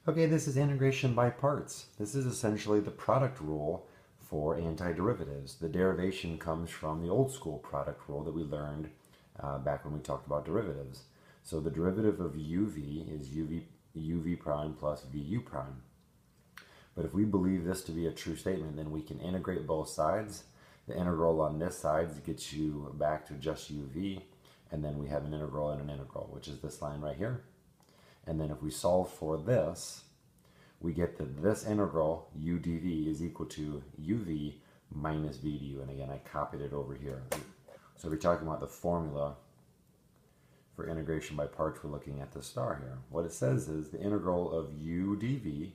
Okay, this is integration by parts. This is essentially the product rule for antiderivatives. The derivation comes from the old school product rule that we learned back when we talked about derivatives. So the derivative of uv is uv prime plus vu prime. But if we believe this to be a true statement, then we can integrate both sides. The integral on this side gets you back to just uv, and then we have an integral and an integral, which is this line right here. And then if we solve for this, we get that this integral, u dv, is equal to uv minus v du. And again, I copied it over here. So we're talking about the formula for integration by parts. We're looking at the star here. What it says is the integral of u dv,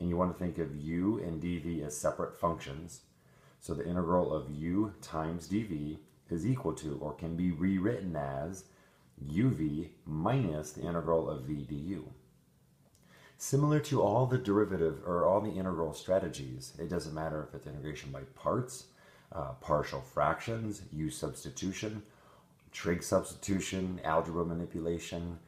and you want to think of u and dv as separate functions. So the integral of u times dv is equal to, or can be rewritten as, uv minus the integral of v du. Similar to all the derivative or all the integral strategies, it doesn't matter if it's integration by parts, partial fractions, u substitution, trig substitution, algebra manipulation.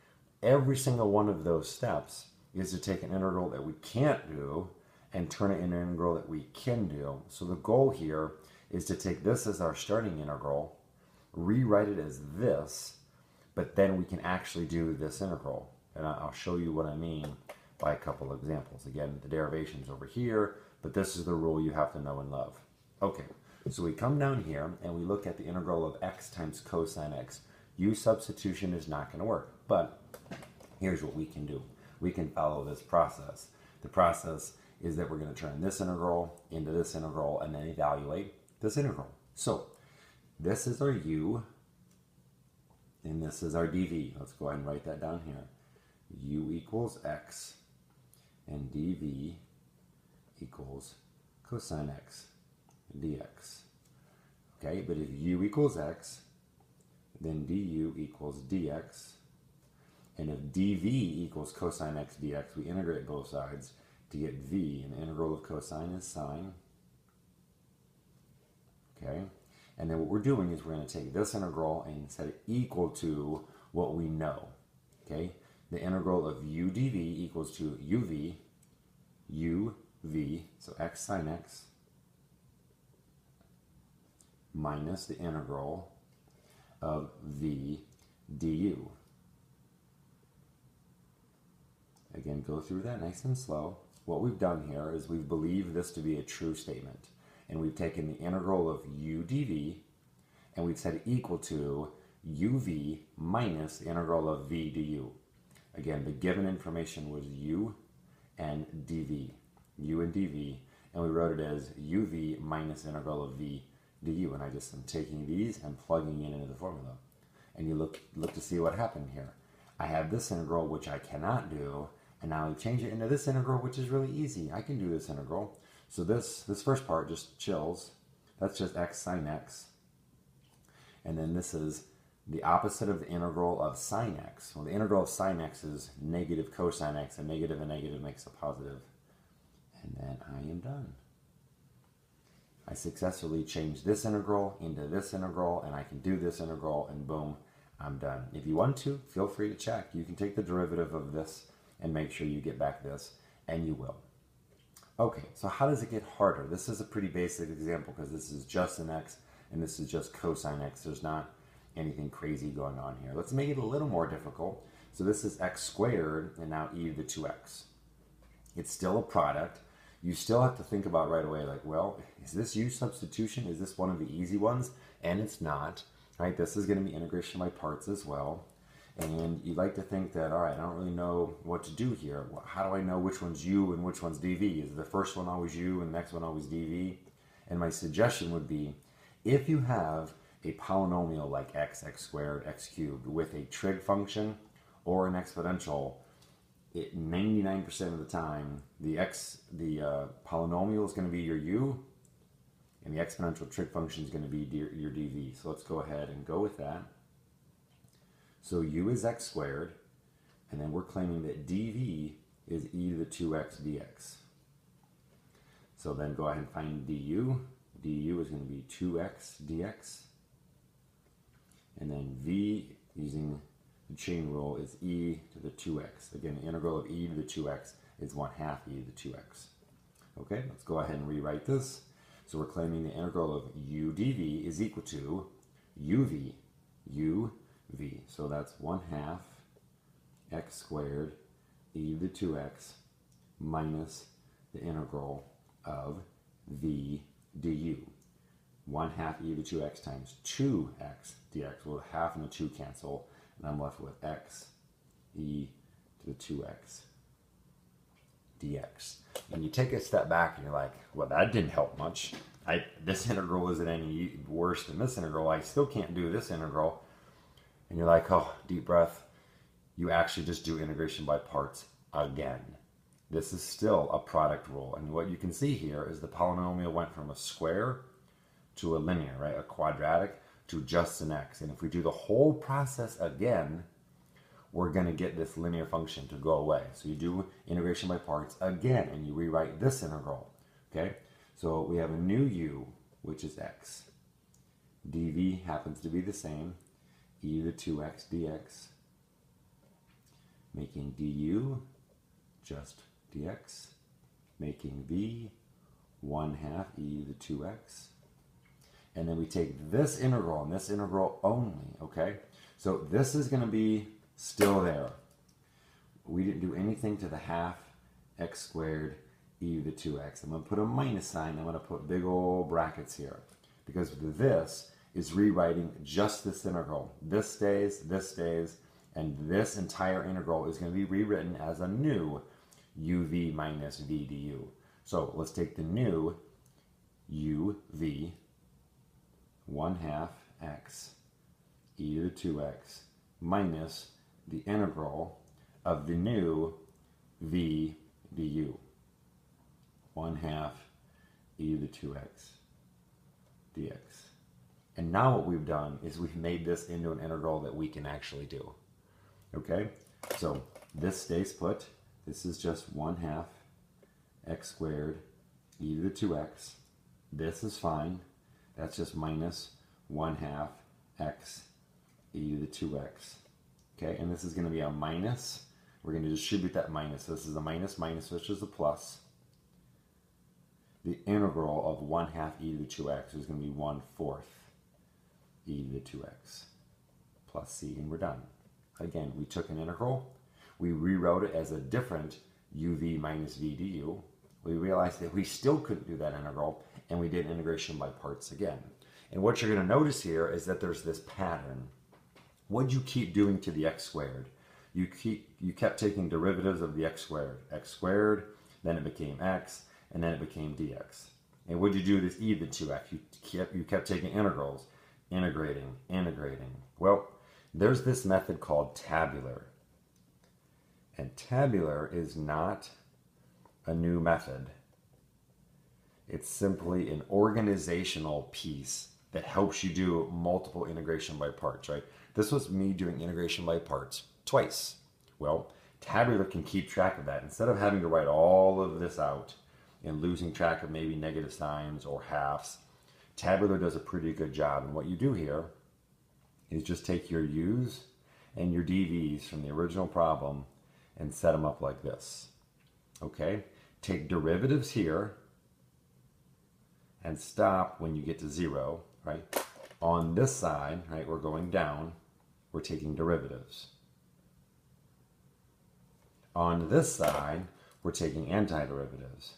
Every single one of those steps is to take an integral that we can't do and turn it into an integral that we can do. So the goal here is to take this as our starting integral, rewrite it as this, but then we can actually do this integral. And I'll show you what I mean by a couple of examples. Again, the derivation's over here, but this is the rule you have to know and love. Okay, so we come down here and we look at the integral of x times cosine x. U substitution is not going to work, but here's what we can do. We can follow this process. The process is that we're going to turn this integral into this integral and then evaluate this integral. So this is our u, and this is our dv. Let's go ahead and write that down here. U equals x, and dv equals cosine x dx. Okay, but if u equals x, then du equals dx. And if dv equals cosine x dx, we integrate both sides to get v, and the integral of cosine is sine. Okay, and then what we're doing is we're going to take this integral and set it equal to what we know. Okay, the integral of u dv equals to uv, so x sine x, minus the integral of v du. Again, go through that nice and slow. What we've done here is we've believed this to be a true statement, and we've taken the integral of u dv and we've set it equal to uv minus the integral of v du. Again, the given information was u and dv, and we wrote it as uv minus the integral of v du, and I just am taking these and plugging it into the formula. And you look to see what happened here. I have this integral, which I cannot do, and now I change it into this integral, which is really easy. I can do this integral. So this first part just chills. That's just x sine x. And then this is the opposite of the integral of sine x. Well, the integral of sine x is negative cosine x, and negative makes a positive. And then I am done. I successfully changed this integral into this integral, and I can do this integral, and boom, I'm done. If you want to, feel free to check. You can take the derivative of this and make sure you get back this, and you will. Okay, so how does it get harder? This is a pretty basic example because this is just an x and this is just cosine x. There's not anything crazy going on here. Let's make it a little more difficult. So this is x squared and now e to the 2x. It's still a product. You still have to think about right away, like, well, is this u substitution? Is this one of the easy ones? And it's not, right? This is going to be integration by parts as well. And you like to think that, all right, I don't really know what to do here. How do I know which one's u and which one's dv? Is the first one always u and the next one always dv? And my suggestion would be, if you have a polynomial like x squared, x cubed with a trig function or an exponential, 99% of the time, the polynomial is going to be your u, and the exponential trig function is going to be your dv. So let's go ahead and go with that. So u is x squared, and then we're claiming that dv is e to the 2x dx. So then go ahead and find du. du is going to be 2x dx. And then v, using the chain rule, is e to the 2x. Again, the integral of e to the 2x. is 1/2 e to the 2x. Okay, let's go ahead and rewrite this. So we're claiming the integral of u dv is equal to uv. So that's 1/2 x squared e to the 2x minus the integral of v du. 1/2 e to the 2x times 2x dx. Well, the half and the 2 cancel, and I'm left with x e to the 2x dx. And you take a step back and you're like, well, that didn't help much. This integral isn't any worse than this integral. I still can't do this integral. And you're like, oh, deep breath. You actually just do integration by parts again. This is still a product rule. And what you can see here is the polynomial went from a square to a linear, right? A quadratic to just an x. And if we do the whole process again, we're going to get this linear function to go away. So you do integration by parts again, and you rewrite this integral, okay? So we have a new u, which is x. dv happens to be the same, e to the 2x dx, making du just dx, making v 1/2 e to the 2x. And then we take this integral and this integral only, okay? So this is going to be still there. We didn't do anything to the 1/2 x squared e to the 2x. I'm going to put a minus sign. I'm going to put big old brackets here because this is rewriting just this integral. This stays, and this entire integral is going to be rewritten as a new uv minus v du. So let's take the new uv 1/2 x e to the 2x minus the integral of the new v du. 1/2 e to the 2x dx. And now what we've done is we've made this into an integral that we can actually do. Okay? So this stays put. This is just 1/2 x squared e to the 2x. This is fine. That's just minus 1/2 x e to the 2x. Okay, and this is going to be a minus. We're going to distribute that minus. So this is a minus, which is a plus. The integral of 1/2 e to the 2x is going to be 1/4 e to the 2x plus c, and we're done. Again, we took an integral. We rewrote it as a different uv minus v du. We realized that we still couldn't do that integral, and we did integration by parts again. And what you're going to notice here is that there's this pattern. What did you keep doing to the x squared? You kept taking derivatives of the x squared, then it became x, and then it became dx. And what did you do with this e to the 2x? You kept taking integrals, integrating. Well, there's this method called tabular. And tabular is not a new method. It's simply an organizational piece that helps you do multiple integration by parts, right? This was me doing integration by parts twice. Well, tabular can keep track of that. Instead of having to write all of this out and losing track of maybe negative signs or halves, tabular does a pretty good job. And what you do here is just take your u's and your dv's from the original problem and set them up like this. Okay? Take derivatives here and stop when you get to 0, right? On this side, right, we're going down, we're taking derivatives. On this side, we're taking antiderivatives.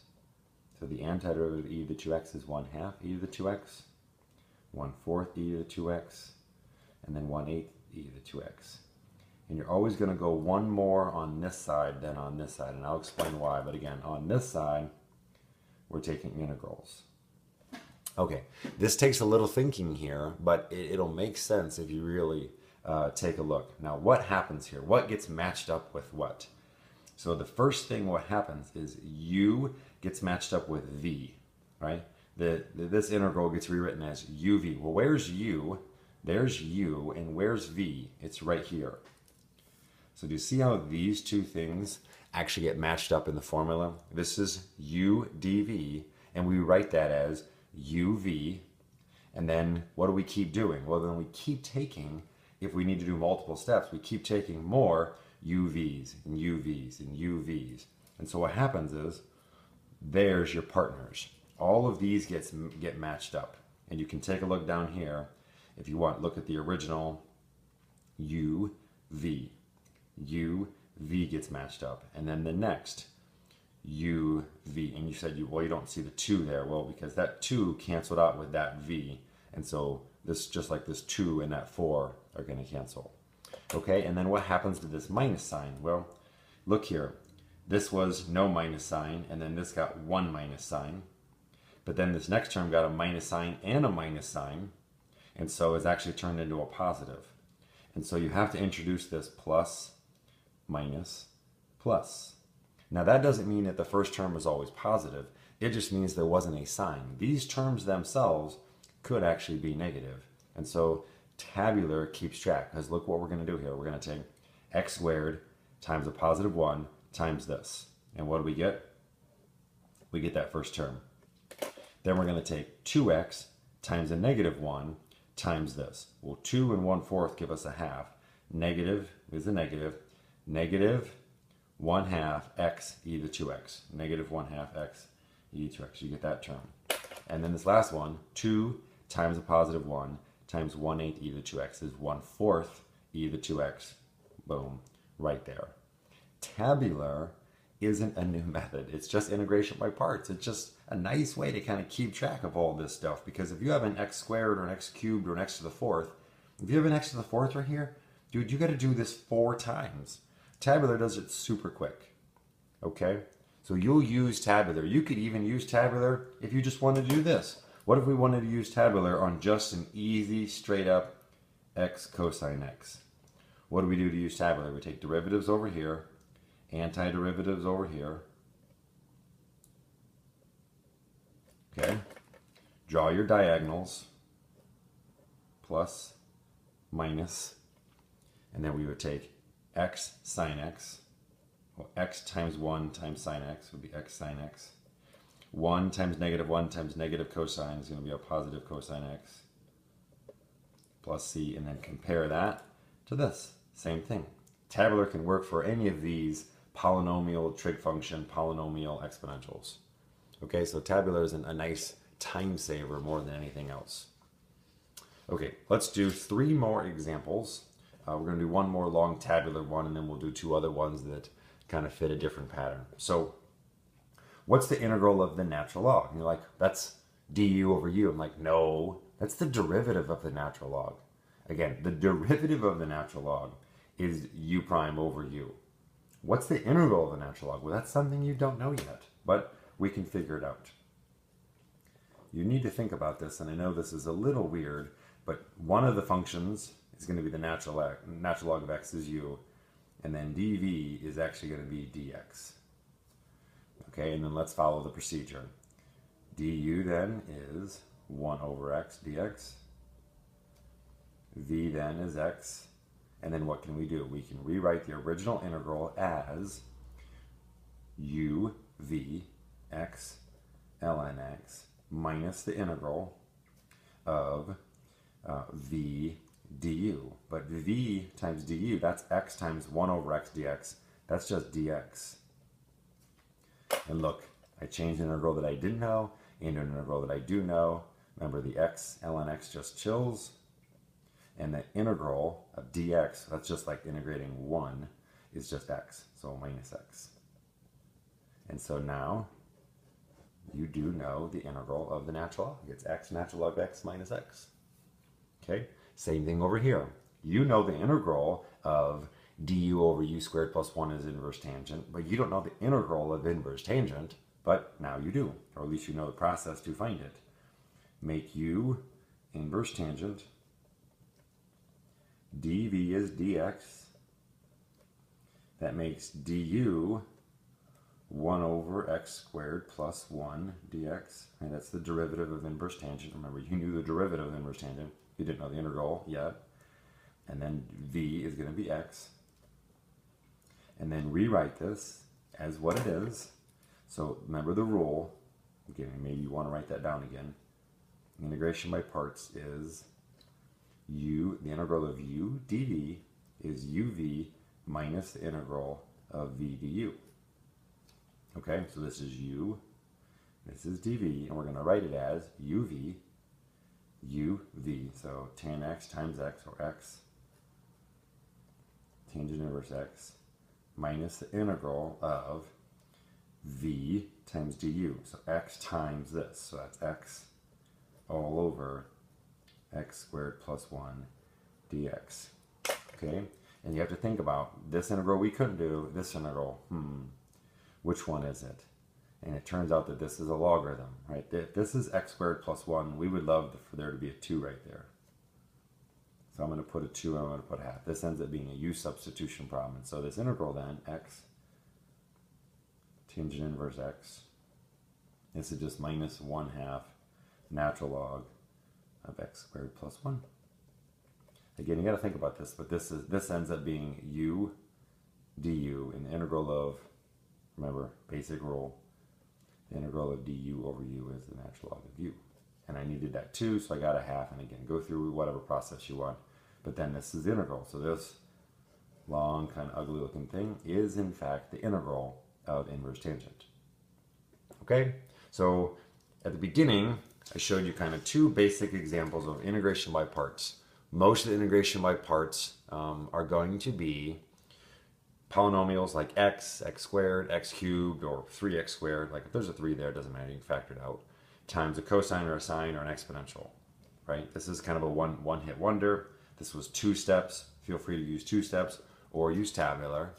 So the antiderivative of e to the 2x is 1/2 e to the 2x, 1/4 e to the 2x, and then 1/8 e to the 2x. And you're always going to go one more on this side than on this side, and I'll explain why. But again, on this side, we're taking integrals. Okay, this takes a little thinking here, but it'll make sense if you really take a look. Now, what happens here? What gets matched up with what? So the first thing what happens is u gets matched up with v, right? This integral gets rewritten as uv. Well, where's u? There's u, and where's v? It's right here. So do you see how these two things actually get matched up in the formula? This is u dv, and we write that as uv, and then what do we keep doing? Well, then we keep taking, if we need to do multiple steps, we keep taking more UVs and UVs and UVs. And so what happens is, there's your partners. All of these get matched up. And you can take a look down here. If you want, look at the original u, v. u, v gets matched up. And then the next u, v. And you said, well, you don't see the 2 there. Well, because that 2 canceled out with that v. And so this, just like this 2 and that 4 are going to cancel. Okay, and then what happens to this minus sign? Well, look here. This was no minus sign, and then this got 1 minus sign. But then this next term got a minus sign and a minus sign. And so it's actually turned into a positive. And so you have to introduce this plus, minus, plus. Now that doesn't mean that the first term is always positive. It just means there wasn't a sign. These terms themselves could actually be negative. And so tabular keeps track, because look what we're going to do here. We're going to take x squared times a positive 1 times this. And what do we get? We get that first term. Then we're going to take 2x times a negative 1 times this. Well, 2 and 1/4 give us a half. Negative is a negative. Negative 1/2 x e to the 2x. Negative 1/2 x e to 2x. You get that term. And then this last one, 2 times a positive 1 times 1/8 e to the 2x is 1/4 e to the 2x. Boom. Right there. Tabular isn't a new method. It's just integration by parts. It's just a nice way to kind of keep track of all this stuff, because if you have an x squared or an x cubed or an x to the 4th, if you have an x to the 4th right here, dude, you got to do this 4 times. Tabular does it super quick. Okay? So you'll use tabular. You could even use tabular if you just wanted to do this. What if we wanted to use tabular on just an easy, straight up x cosine x? What do we do to use tabular? We take derivatives over here, antiderivatives over here. Okay? Draw your diagonals. Plus, minus, and then we would take x sine x. Well, x times 1 times sine x would be x sine x. 1 times negative 1 times negative cosine is going to be a positive cosine x. Plus c, and then compare that to this. Same thing. Tabular can work for any of these polynomial, trig function, polynomial exponentials. Okay, so tabular is a nice time saver more than anything else. Okay, let's do 3 more examples. We're going to do 1 more long tabular one, and then we'll do 2 other ones that kind of fit a different pattern. So, what's the integral of the natural log? And you're like, that's du over u. I'm like, no, that's the derivative of the natural log. Again, the derivative of the natural log is u prime over u. What's the integral of the natural log? Well, that's something you don't know yet, but we can figure it out. You need to think about this, and I know this is a little weird, but one of the functions is going to be the natural log of x is u, and then dv is actually going to be dx. Okay, and then let's follow the procedure. Du then is 1 over x dx. V then is x. And then what can we do? We can rewrite the original integral as u v x ln x minus the integral of v du. But v times du, that's x times 1 over x dx. That's just dx. And look, I changed an integral that I didn't know into an integral that I do know. Remember, the x ln x just chills. And the integral of dx, that's just like integrating 1, is just x. So minus x. And so now you do know the integral of the natural log. It's x natural log of x minus x. Okay? Same thing over here. You know the integral of du over u squared plus 1 is inverse tangent, but you don't know the integral of inverse tangent, but now you do. Or at least you know the process to find it. Make u inverse tangent. dv is dx. That makes du 1 over x squared plus 1 dx. And that's the derivative of inverse tangent. Remember, you knew the derivative of inverse tangent. You didn't know the integral yet. And then v is going to be x. And then rewrite this as what it is. So remember the rule. Again, maybe you want to write that down again. Integration by parts is the integral of u dv is uv minus the integral of v du. Okay, so this is u, this is dv, and we're going to write it as uv, so tan x times x, or x, tangent inverse x, minus the integral of v times du. So x times this, so that's x all over x squared plus 1 dx. Okay, and you have to think about this integral we couldn't do, this integral, which one is it? And it turns out that this is a logarithm, right? If this is x squared plus 1, we would love for there to be a 2 right there. So I'm going to put a 2 and I'm going to put a half. This ends up being a u substitution problem. And so this integral then, x tangent inverse x, this is just minus 1/2 natural log of x squared plus 1. Again, you got to think about this, but this ends up being u du, and the integral of, remember, basic rule, the integral of du over u is the natural log of u. And I needed that too, so I got a half, and again, go through whatever process you want. But then this is the integral, so this long, kind of ugly looking thing is in fact the integral of inverse tangent. Okay, so at the beginning, I showed you kind of two basic examples of integration by parts. Most of the integration by parts are going to be polynomials like x, x squared, x cubed, or 3x squared. Like if there's a 3 there, it doesn't matter, you can factor it out. Times a cosine or a sine or an exponential, right? This is kind of a one-hit wonder. This was 2 steps. Feel free to use 2 steps or use tabular.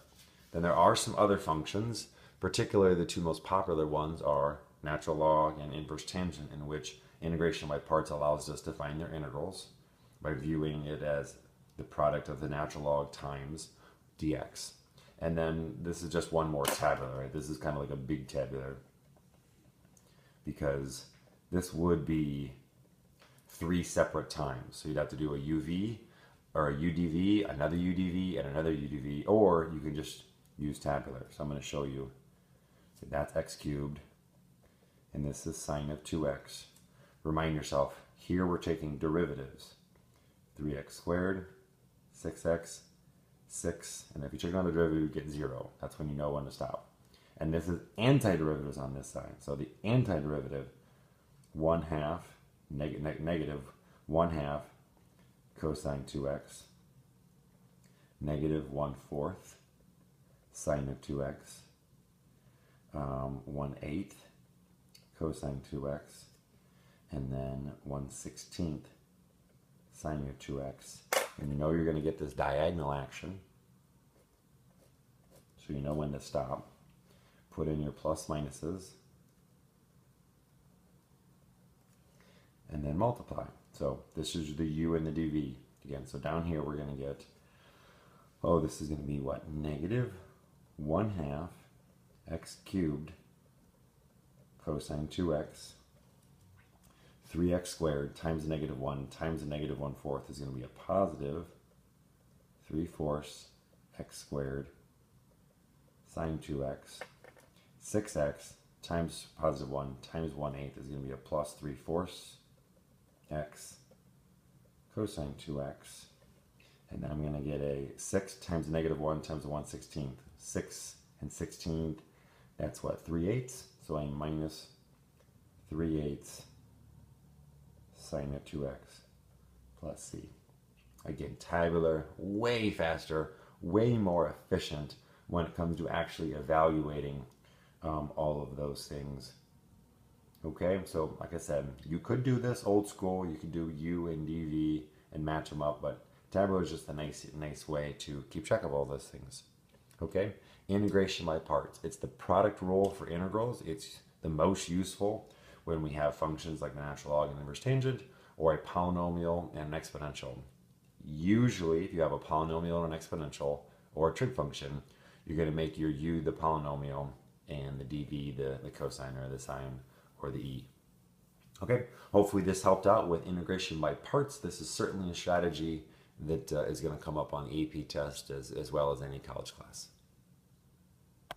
Then there are some other functions, particularly the 2 most popular ones are natural log and inverse tangent, in which integration by parts allows us to find their integrals by viewing it as the product of the natural log times dx. And then this is just one more tabular, right? This is kind of like a big tabular, because this would be 3 separate times. So you'd have to do a uv, or a udv, another udv, and another udv, or you can just use tabular. So I'm going to show you. So that's x cubed, and this is sine of 2x. Remind yourself, here we're taking derivatives. 3x squared, 6x, 6, and if you check another derivative, you get 0. That's when you know when to stop. And this is antiderivatives on this side. So the antiderivative, 1/2, negative 1/2 cosine 2x, negative 1/4 sine of 2x, 1/8 cosine 2x, and then 1/16 sine of 2x. And you know you're going to get this diagonal action, so you know when to stop. Put in your plus minuses, and then multiply. So this is the u and the dv. Again, so down here we're going to get, oh, this is going to be what? Negative 1/2 x cubed cosine 2x, 3x squared times the negative 1 times the negative 1/4 is going to be a positive 3/4 x squared sine 2x. 6x times positive 1 times 1/8 is going to be a plus 3/4 x cosine 2x. And then I'm going to get a 6 times negative 1 times the 1/16. 6 and 16, that's what, 3/8? So a minus 3/8 sine of 2x plus c. Again, tabular, way faster, way more efficient when it comes to actually evaluating all of those things. Okay, so like I said, you could do this old school. You could do u and dv and match them up, but tabular is just a nice way to keep track of all those things. Okay, integration by parts. It's the product rule for integrals. It's the most useful when we have functions like the natural log and inverse tangent, or a polynomial and an exponential. Usually, if you have a polynomial and an exponential, or a trig function, you're going to make your u the polynomial and the dv the cosine or the sine or the e. Okay, hopefully this helped out with integration by parts. This is certainly a strategy that is going to come up on the AP test as well as any college class.